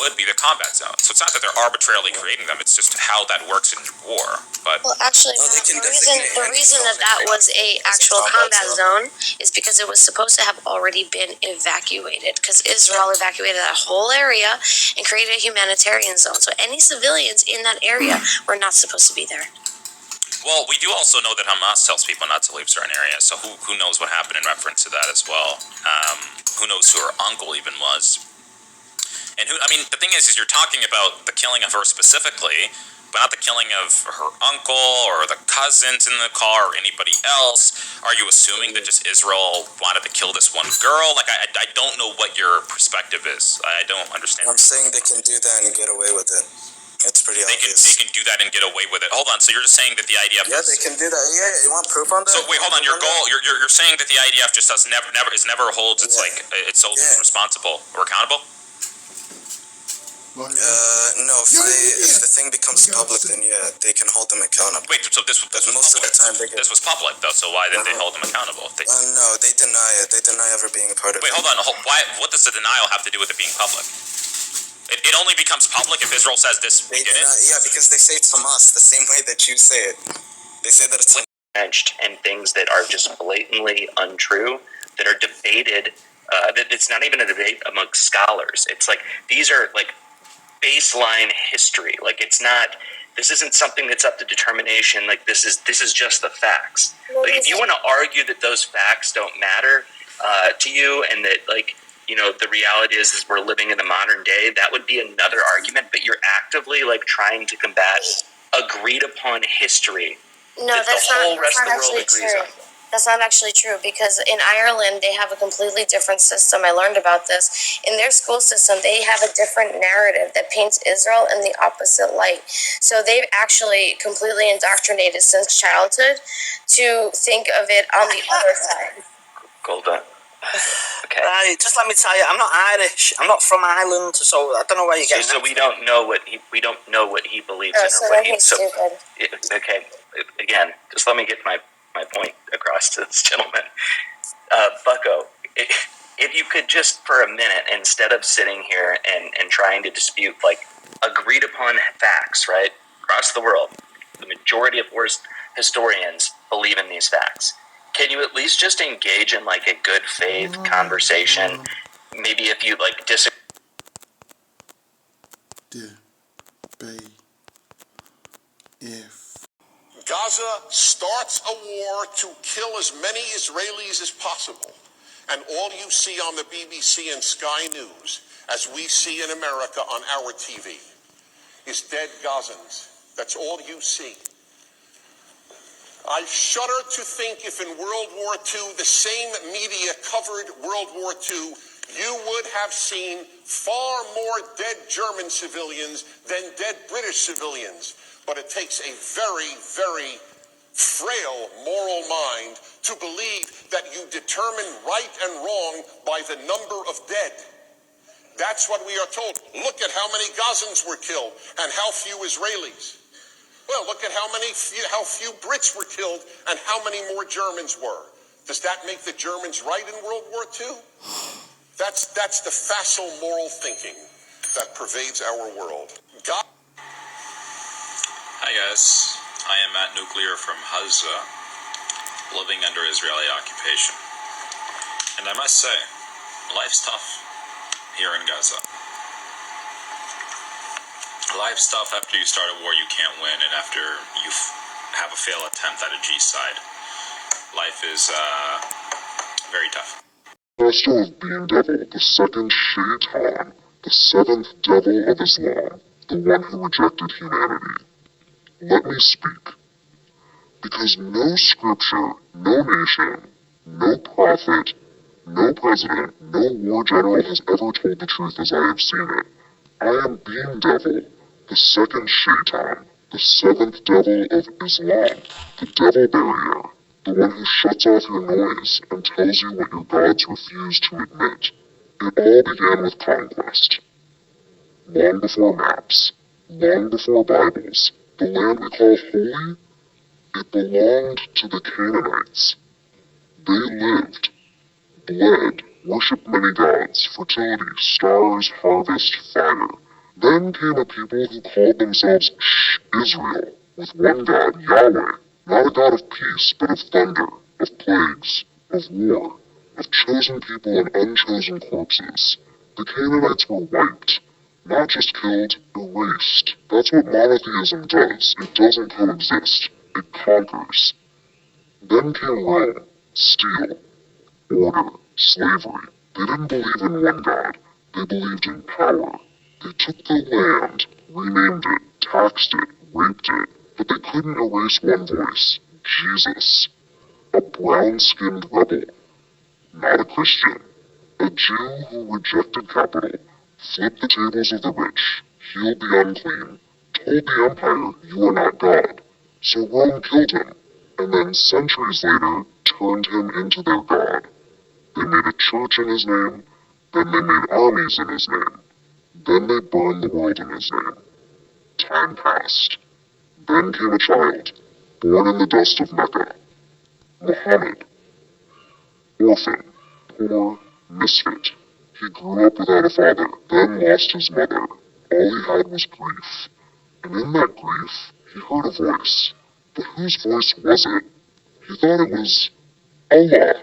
would be the combat zone. So it's not that they're arbitrarily creating them, it's just how that works in war. But well, actually, the reason that was a actual combat zone is because it was supposed to have already been evacuated, because Israel evacuated that whole area and created a humanitarian zone. So any civilians in that area were not supposed to be there. Well, we do also know that Hamas tells people not to leave certain areas, so who knows what happened in reference to that as well. Who knows who her uncle even was. And the thing is you're talking about the killing of her specifically, but not the killing of her uncle or the cousins in the car or anybody else. Are you assuming that just Israel wanted to kill this one girl? Like, I don't know what your perspective is. I don't understand. I'm saying they can do that and get away with it. It's pretty obvious. They can do that and get away with it. Hold on. So you're just saying that the IDF? Yeah, they can do that. Yeah, you want proof on that? So wait, hold on. Your goal? You're saying that the IDF just never holds its its soldiers responsible or accountable? No. If the thing becomes public, then they can hold them accountable. Wait, so this was most of the time this was public though. So why didn't they hold them accountable? No, they deny it. They deny ever being a part of it. Wait, hold on. Why? What does the denial have to do with it being public? It only becomes public if Israel says this. We did it. Yeah, because they say it's Hamas the same way that you say it. They say that it's and things that are just blatantly untrue, that are debated. That it's not even a debate amongst scholars. It's like these are like baseline history. Like it's not. This isn't something that's up to determination. Like this is just the facts. Like if you want to argue that those facts don't matter to you, and that the reality is we're living in the modern day, that would be another argument, but you're actively trying to combat agreed upon history. No, that's not actually true. That's not actually true, because in Ireland, they have a completely different system. I learned about this. In their school system, they have a different narrative that paints Israel in the opposite light. So they've actually completely indoctrinated since childhood to think of it on the other side. Golda. Okay. Just let me tell you, I'm not Irish. I'm not from Ireland, so I don't know where you're getting. So we don't know what he believes in. So then he's stupid. Okay. Again, just let me get my point across to this gentleman. Bucko, if you could just for a minute, instead of sitting here and trying to dispute agreed upon facts, right, across the world, the majority of worst historians believe in these facts. Can you at least just engage in a good faith conversation? Maybe if you disagree. Gaza starts a war to kill as many Israelis as possible. And all you see on the BBC and Sky News, as we see in America on our TV, is dead Gazans. That's all you see. I shudder to think if in World War II the same media covered World War II, you would have seen far more dead German civilians than dead British civilians. But it takes a very, very frail moral mind to believe that you determine right and wrong by the number of dead. That's what we are told. Look at how many Gazans were killed and how few Israelis. Well, look at how few Brits were killed and how many more Germans were. Does that make the Germans right in World War II? That's the facile moral thinking that pervades our world. Hi guys, I am Matt Nuclear from Gaza, living under Israeli occupation. And I must say, life's tough here in Gaza. Life's tough after you start a war you can't win, and after you have a failed attempt at a G side. Life is very tough. Master of Being Devil, the second Shaitan, the seventh devil of Islam, the one who rejected humanity. Let me speak. Because no scripture, no nation, no prophet, no president, no war general has ever told the truth as I have seen it. I am Being Devil, the second Shaitan, the seventh devil of Islam, the devil barrier, the one who shuts off your noise and tells you what your gods refuse to admit. It all began with conquest. Long before maps, long before Bibles, the land we call holy, it belonged to the Canaanites. They lived, bled, worshipped many gods, fertility, stars, harvest, fire. Then came a people who called themselves Israel, with one God, Yahweh, not a God of peace, but of thunder, of plagues, of war, of chosen people and unchosen corpses. The Canaanites were wiped, not just killed, erased. That's what monotheism does. It doesn't coexist. It conquers. Then came Rome, steel, order, slavery. They didn't believe in one God. They believed in power. They took the land, renamed it, taxed it, raped it, but they couldn't erase one voice, Jesus, a brown-skinned rebel, not a Christian, a Jew who rejected capital, flipped the tables of the rich, healed the unclean, told the empire, you are not God. So Rome killed him, and then centuries later turned him into their God. They made a church in his name, then they made armies in his name, then they burned the world in his name. Time passed. Then came a child, born in the dust of Mecca, Muhammad, orphan, poor, misfit. He grew up without a father, then lost his mother. All he had was grief. And in that grief, he heard a voice. But whose voice was it? He thought it was Allah,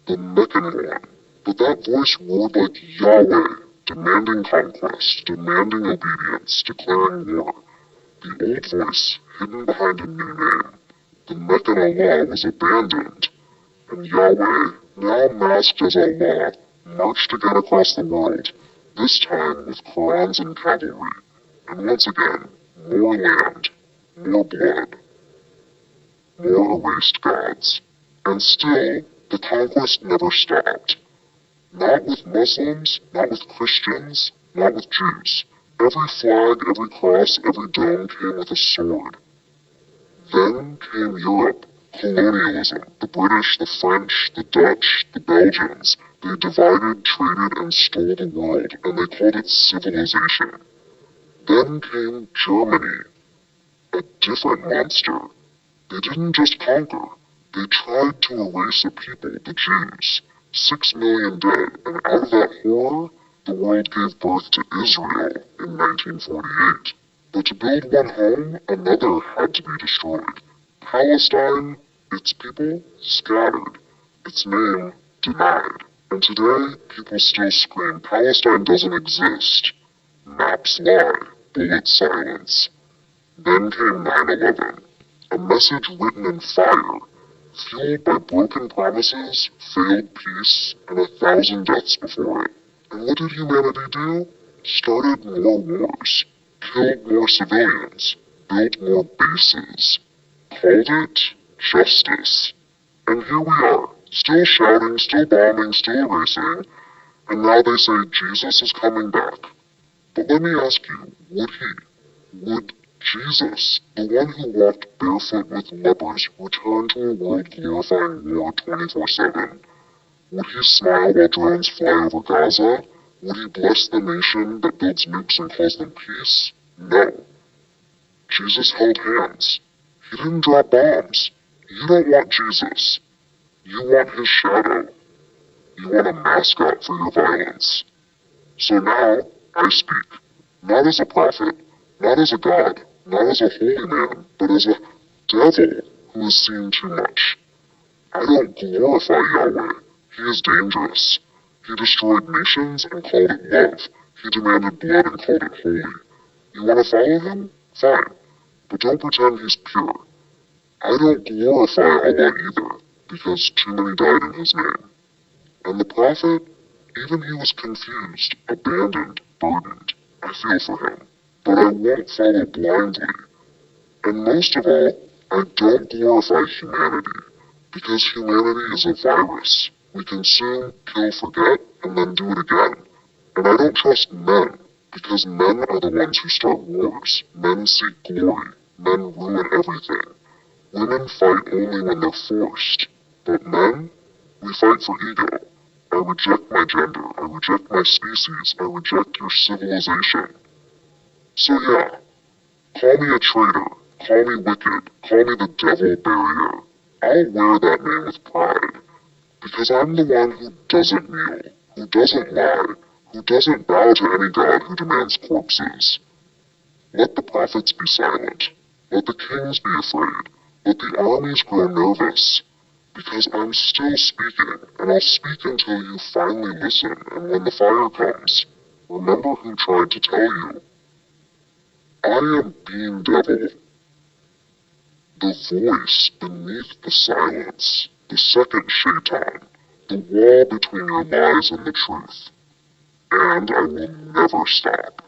the Meccan one. But that voice roared like Yahweh, demanding conquest, demanding obedience, declaring war. The old voice, hidden behind a new name. The Meccan Allah was abandoned, and Yahweh, now masked as Allah, marched again across the world, this time with Qurans and cavalry, and once again, more land, more blood, more erased gods. And still, the conquest never stopped. Not with Muslims, not with Christians, not with Jews. Every flag, every cross, every dome came with a sword. Then came Europe, colonialism, the British, the French, the Dutch, the Belgians. They divided, traded, and stole the world, and they called it civilization. Then came Germany, a different monster. They didn't just conquer, they tried to erase a people, the Jews. 6 million dead, and out of that horror, the world gave birth to Israel in 1948. But to build one home, another had to be destroyed. Palestine, its people, scattered. Its name, denied. And today, people still scream, Palestine doesn't exist. Maps lie, bullets silence. Then came 9/11, a message written in fire, fueled by broken promises, failed peace, and 1,000 deaths before it. And what did humanity do? Started more wars, killed more civilians, built more bases, called it justice. And here we are, still shouting, still bombing, still erasing, and now they say Jesus is coming back. But let me ask you, would Jesus, the one who walked barefoot with lepers, return to a world glorifying war 24/7? Would he smile while drones fly over Gaza? Would he bless the nation that builds nukes and calls them peace? No. Jesus held hands. He didn't drop bombs. You don't want Jesus. You want his shadow. You want a mascot for your violence. So now, I speak, not as a prophet, not as a god, not as a holy man, but as a devil who has seen too much. I don't glorify Yahweh. He is dangerous. He destroyed nations and called it love. He demanded blood and called it holy. You want to follow him? Fine. But don't pretend he's pure. I don't glorify Allah either, because too many died in his name. And the prophet, even he was confused, abandoned, burdened. I feel for him. But I won't follow blindly. And most of all, I don't glorify humanity, because humanity is a virus. We consume, kill, forget, and then do it again. And I don't trust men, because men are the ones who start wars. Men seek glory. Men ruin everything. Women fight only when they're forced. But men, we fight for ego. I reject my gender. I reject my species. I reject your civilization. So yeah, call me a traitor. Call me wicked. Call me the devil barrier. I'll wear that name with pride. Because I'm the one who doesn't kneel, who doesn't lie, who doesn't bow to any god who demands corpses. Let the prophets be silent. Let the kings be afraid. Let the armies grow nervous. Because I'm still speaking, and I'll speak until you finally listen, and when the fire comes, remember who tried to tell you. I am Being Devil, the voice beneath the silence, the second Shaitan, the wall between your lies and the truth. And I will never stop.